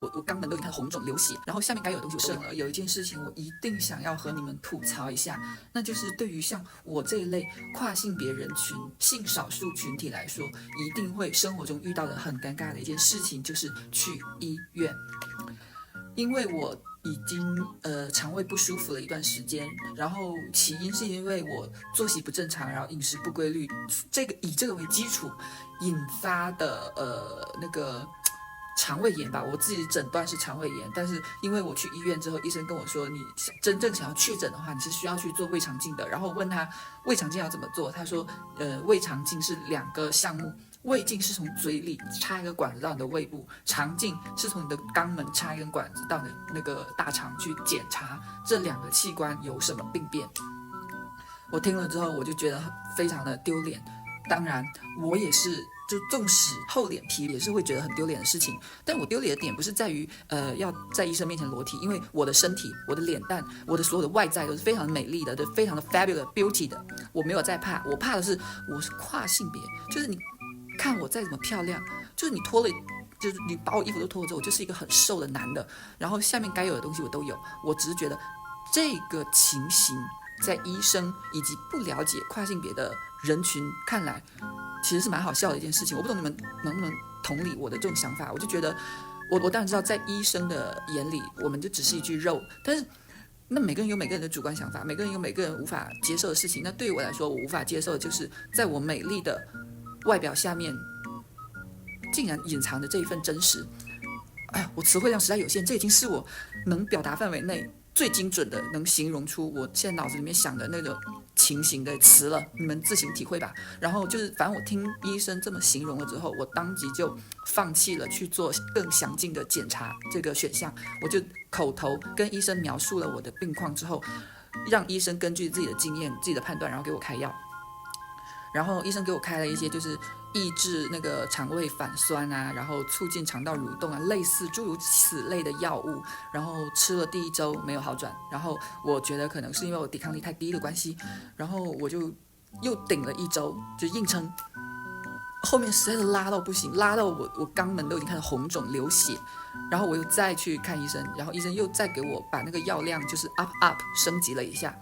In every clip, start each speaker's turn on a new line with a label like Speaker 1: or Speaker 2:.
Speaker 1: 我肛门都已经开始红肿流血，然后下面该有的东西我都有。有一件事情我一定想要和你们吐槽一下，那就是对于像我这一类跨性别人群、性少数群体来说，一定会生活中遇到的很尴尬的一件事情，就是去医院。因为我已经肠胃不舒服了一段时间，然后起因是因为我作息不正常，然后饮食不规律，以这个为基础引发的那个肠胃炎吧，我自己诊断是肠胃炎，但是因为我去医院之后，医生跟我说，你真正想要确诊的话，你是需要去做胃肠镜的。然后我问他胃肠镜要怎么做，他说，胃肠镜是2个项目。胃镜是从嘴里插一个管子到你的胃部，肠镜是从你的肛门插一根管子到你的那个大肠去检查这2个器官有什么病变。我听了之后，我就觉得非常的丢脸。当然，我也是，就纵使厚脸皮，也是会觉得很丢脸的事情。但我丢脸的点不是在于，要在医生面前裸体，因为我的身体、我的脸蛋、我的所有的外在都是非常美丽的，都非常的 fabulous beauty 的。我没有在怕，我怕的是我是跨性别，就是你看我再怎么漂亮，就是你脱了。就是你把我衣服都脱了之后，我就是一个很瘦的男的，然后下面该有的东西我都有。我只是觉得这个情形在医生以及不了解跨性别的人群看来，其实是蛮好笑的一件事情。我不懂你们能不能同理我的这种想法。我就觉得，我当然知道，在医生的眼里，我们就只是一具肉，但是那每个人有每个人的主观想法，每个人有每个人无法接受的事情。那对于我来说，我无法接受的就是在我美丽的外表下面，竟然隐藏着这一份真实。哎呀，我词汇量实在有限，这已经是我能表达范围内最精准的，能形容出我现在脑子里面想的那种情形的词了，你们自行体会吧。然后就是，反正我听医生这么形容了之后，我当即就放弃了去做更详尽的检查这个选项，我就口头跟医生描述了我的病况之后，让医生根据自己的经验、自己的判断，然后给我开药。然后医生给我开了一些就是抑制那个肠胃反酸啊，然后促进肠道蠕动啊，类似诸如此类的药物。然后吃了第1周没有好转，然后我觉得可能是因为我抵抗力太低的关系，然后我就又顶了1周，就硬撑。后面实在是拉到不行，拉到我肛门都已经开始红肿流血，然后我又再去看医生，然后医生又再给我把那个药量就是 up 升级了一下。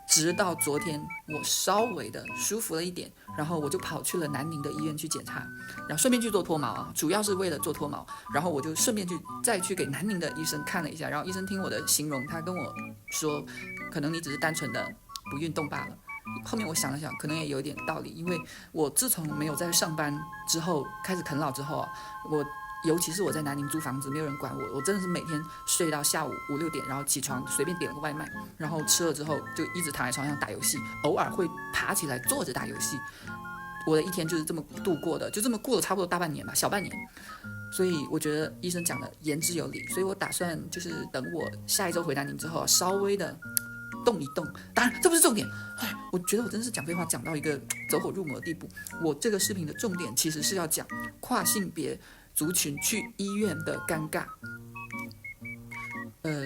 Speaker 1: 直到昨天我稍微的舒服了一点，然后我就跑去了南宁的医院去检查，然后顺便去做脱毛啊，主要是为了做脱毛。然后我就顺便再去给南宁的医生看了一下，然后医生听我的形容，他跟我说，可能你只是单纯的不运动罢了。后面我想了想，可能也有一点道理，因为我自从没有在上班之后，开始啃老之后啊，尤其是我在南宁租房子，没有人管我，我真的是每天睡到下午5、6点，然后起床随便点了个外卖，然后吃了之后就一直躺在床上打游戏，偶尔会爬起来坐着打游戏。我的一天就是这么度过的，就这么过了差不多大半年吧，小半年。所以我觉得医生讲的言之有理，所以我打算就是等我下1周回南宁之后，稍微的动一动。当然这不是重点，我觉得我真的是讲废话讲到一个走火入魔的地步。我这个视频的重点其实是要讲跨性别族群去医院的尴尬。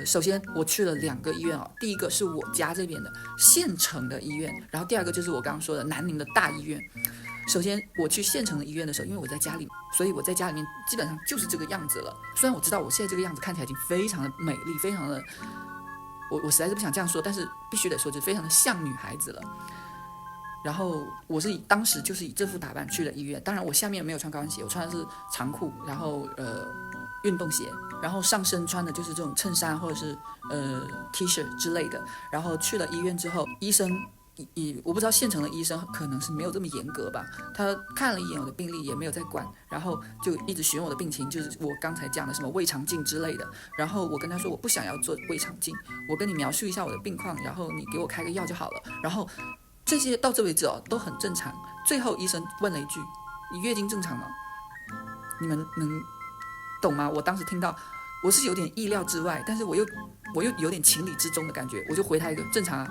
Speaker 1: 首先我去了2个医院哦，第一个是我家这边的县城的医院，然后第2个就是我刚刚说的南宁的大医院。首先我去县城的医院的时候，因为我在家里，所以我在家里面基本上就是这个样子了。虽然我知道我现在这个样子看起来已经非常的美丽，非常的，我实在是不想这样说，但是必须得说，就非常的像女孩子了。然后我是当时就是以这副打扮去了医院，当然我下面没有穿高跟鞋，我穿的是长裤，然后运动鞋，然后上身穿的就是这种衬衫或者是T 恤之类的。然后去了医院之后，医生我不知道县城的医生可能是没有这么严格吧，他看了一眼我的病历也没有在管，然后就一直询问我的病情，就是我刚才讲的什么胃肠镜之类的。然后我跟他说我不想要做胃肠镜，我跟你描述一下我的病况，然后你给我开个药就好了。然后这些到这为止都很正常。最后医生问了一句：“你月经正常吗？”你们能懂吗？我当时听到，我是有点意料之外，但是我又有点情理之中的感觉，我就回他一个正常啊。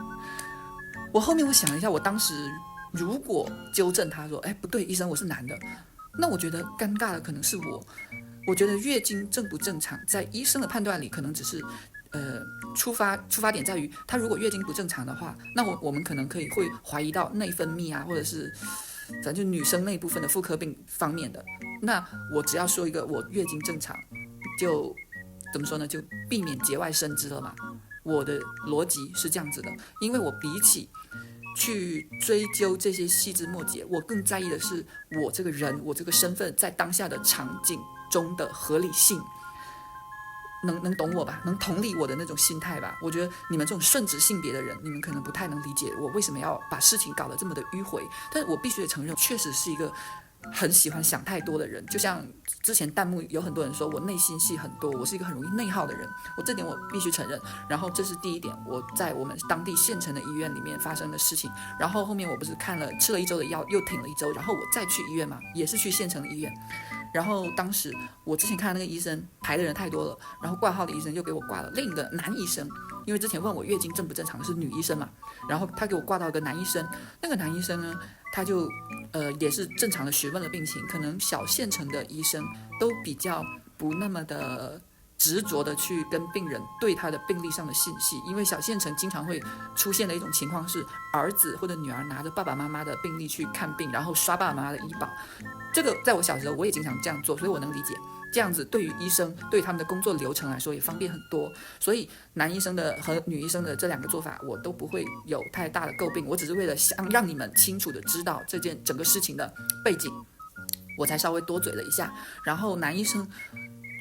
Speaker 1: 我后面我想了一下，我当时如果纠正他说：“哎，不对，医生，我是男的。”那我觉得尴尬的可能是我。我觉得月经正不正常，在医生的判断里，可能只是出发点在于，他如果月经不正常的话，那我们可能会怀疑到内分泌啊，或者是反正就女生那部分的妇科病方面的。那我只要说一个我月经正常，就怎么说呢，就避免节外生枝了嘛。我的逻辑是这样子的，因为我比起去追究这些细枝末节，我更在意的是我这个人，我这个身份在当下的场景中的合理性。能懂我吧？能同理我的那种心态吧？我觉得你们这种顺直性别的人，你们可能不太能理解我为什么要把事情搞得这么的迂回。但是我必须得承认，确实是一个很喜欢想太多的人。就像之前弹幕有很多人说我内心戏很多，我是一个很容易内耗的人，这点我必须承认。然后这是第一点，我在我们当地县城的医院里面发生的事情。然后后面我不是吃了1周的药，又挺了1周，然后我再去医院嘛，也是去县城的医院。然后当时我之前看的那个医生排的人太多了，然后挂号的医生又给我挂了另一个男医生，因为之前问我月经正不正常是女医生嘛，然后他给我挂到一个男医生。那个男医生呢，他就也是正常的询问了病情。可能小县城的医生都比较不那么的执着的去跟病人对他的病历上的信息，因为小县城经常会出现的一种情况是儿子或者女儿拿着爸爸妈妈的病历去看病，然后刷爸爸妈妈的医保。这个在我小时候我也经常这样做，所以我能理解这样子对于医生对他们的工作流程来说也方便很多。所以男医生的和女医生的这2个做法我都不会有太大的诟病，我只是为了想让你们清楚的知道这件整个事情的背景，我才稍微多嘴了一下。然后男医生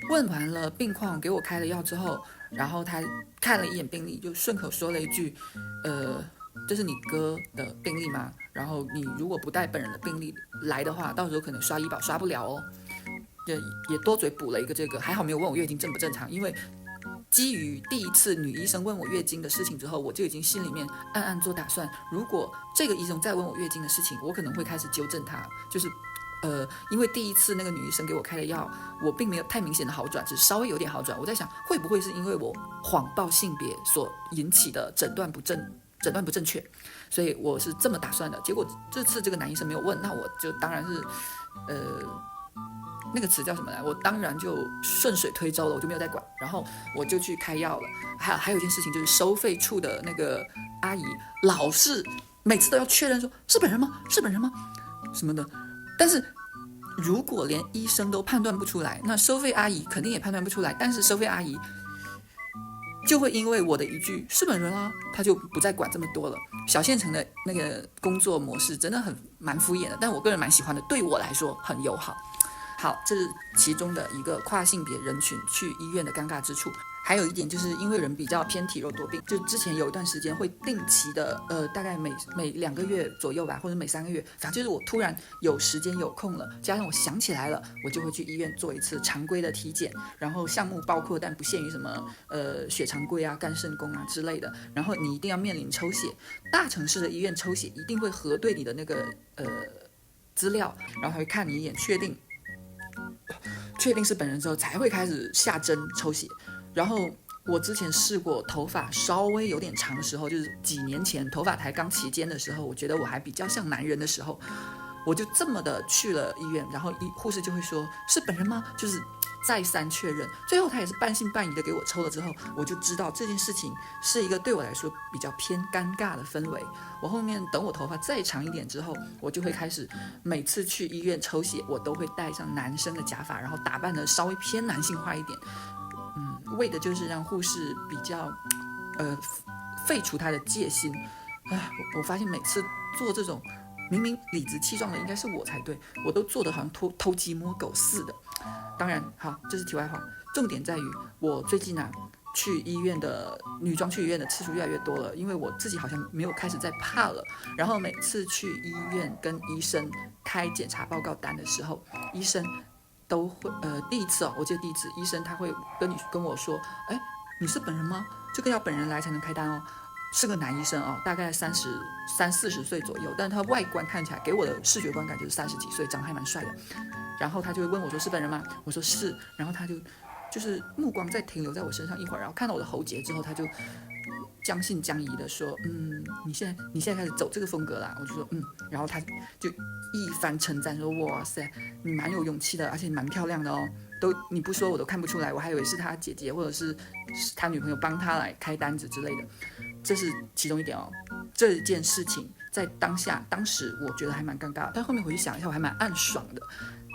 Speaker 1: 问完了病况，给我开了药之后，然后他看了一眼病历，就顺口说了一句这是你哥的病历吗？然后你如果不带本人的病历来的话，到时候可能刷医保刷不了哦。也多嘴补了一个这个，还好没有问我月经正不正常，因为基于第一次女医生问我月经的事情之后，我就已经心里面暗暗做打算，如果这个医生再问我月经的事情，我可能会开始纠正他，就是因为第一次那个女医生给我开的药，我并没有太明显的好转，只是稍微有点好转。我在想，会不会是因为我谎报性别所引起的诊断不正确，所以我是这么打算的。结果这次这个男医生没有问，那我就当然是那个词叫什么来？我当然就顺水推舟了，我就没有再管，然后我就去开药了。还有一件事情就是收费处的那个阿姨老是每次都要确认说是本人吗？是本人吗？什么的。但是如果连医生都判断不出来，那收费阿姨肯定也判断不出来。但是收费阿姨就会因为我的一句是本人啦，他就不再管这么多了。小县城的那个工作模式真的蛮敷衍的，但我个人蛮喜欢的，对我来说很友好。好，这是其中的一个跨性别人群去医院的尴尬之处。还有一点就是因为人比较偏体弱多病，就之前有一段时间会定期的大概每2个月左右吧，或者每3个月，反正就是我突然有时间有空了，加上我想起来了，我就会去医院做一次常规的体检，然后项目包括但不限于什么血常规啊、干肾功啊之类的，然后你一定要面临抽血，大城市的医院抽血一定会核对你的那个资料，然后他会看你一眼，确定是本人之后才会开始下针抽血。然后我之前试过头发稍微有点长的时候，就是几年前头发才刚齐肩的时候，我觉得我还比较像男人的时候，我就这么的去了医院，然后护士就会说是本人吗？就是再三确认，最后他也是半信半疑的给我抽了之后，我就知道这件事情是一个对我来说比较偏尴尬的氛围。我后面等我头发再长一点之后，我就会开始每次去医院抽血，我都会戴上男生的假发，然后打扮的稍微偏男性化一点，为的就是让护士比较废除他的戒心。我发现每次做这种明明理直气壮的应该是我才对，我都做得好像偷鸡摸狗似的。当然好，这是题外话，重点在于我最近去医院的女装去医院的次数越来越多了，因为我自己好像没有开始在怕了。然后每次去医院跟医生开检查报告单的时候，医生都会第一次我记得第一次医生他会跟我说，你是本人吗？这个要本人来才能开单哦。是个男医生大概30-40岁左右，但他外观看起来给我的视觉观感就是30几岁，长得还蛮帅的。然后他就会问我说是本人吗？我说是，然后他就是目光再停留在我身上一会儿，然后看到我的喉结之后，他就将信将疑的说，你现在开始走这个风格啦。我就说然后他就一番称赞说，哇塞，你蛮有勇气的，而且蛮漂亮的哦，你不说我都看不出来，我还以为是他姐姐或者是他女朋友帮他来开单子之类的。这是其中一点这件事情在当时我觉得还蛮尴尬的，但后面回去想一下，我还蛮暗爽的，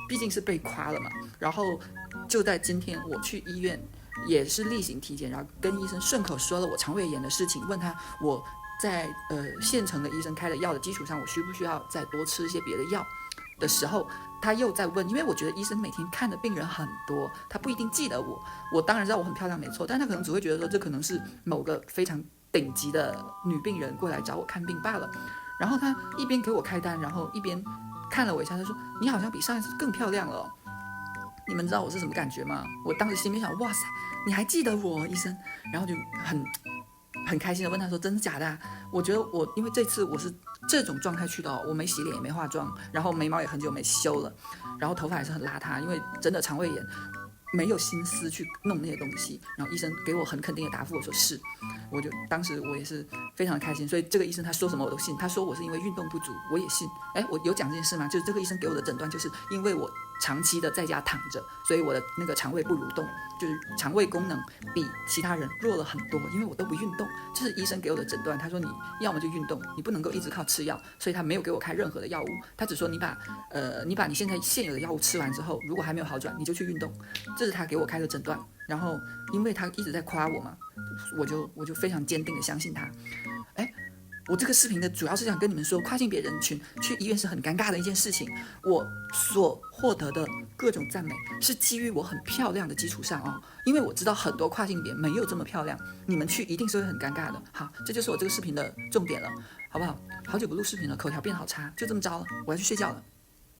Speaker 1: 毕竟是被夸了嘛。然后就在今天我去医院也是例行体检，然后跟医生顺口说了我肠胃炎的事情，问他我在现成的医生开的药的基础上，我需不需要再多吃一些别的药的时候，他又在问，因为我觉得医生每天看的病人很多，他不一定记得我。我当然知道我很漂亮没错，但他可能只会觉得说这可能是某个非常顶级的女病人过来找我看病罢了。然后他一边给我开单，然后一边看了我一下，他说你好像比上一次更漂亮了哦。你们知道我是什么感觉吗？我当时心里想，哇塞，你还记得我医生？然后就很开心的问他说，真的假的啊？我觉得因为这次我是这种状态去的哦，我没洗脸也没化妆，然后眉毛也很久没修了，然后头发也是很邋遢，因为真的肠胃炎，没有心思去弄那些东西。然后医生给我很肯定的答复，我说是，当时我也是非常的开心。所以这个医生他说什么我都信，他说我是因为运动不足，我也信。我有讲这件事吗？就是这个医生给我的诊断，就是因为我长期的在家躺着，所以我的那个肠胃不蠕动，就是肠胃功能比其他人弱了很多，因为我都不运动。这是医生给我的诊断。他说你要么就运动，你不能够一直靠吃药，所以他没有给我开任何的药物，他只说你把你现在现有的药物吃完之后，如果还没有好转，你就去运动。这是他给我开的诊断。然后因为他一直在夸我嘛，我就非常坚定的相信他。我这个视频的主要是想跟你们说，跨性别人群去医院是很尴尬的一件事情。我所获得的各种赞美是基于我很漂亮的基础上哦，因为我知道很多跨性别没有这么漂亮，你们去一定是会很尴尬的。好，这就是我这个视频的重点了，好不好？好久不录视频了，口条变好差，就这么着了，我要去睡觉了。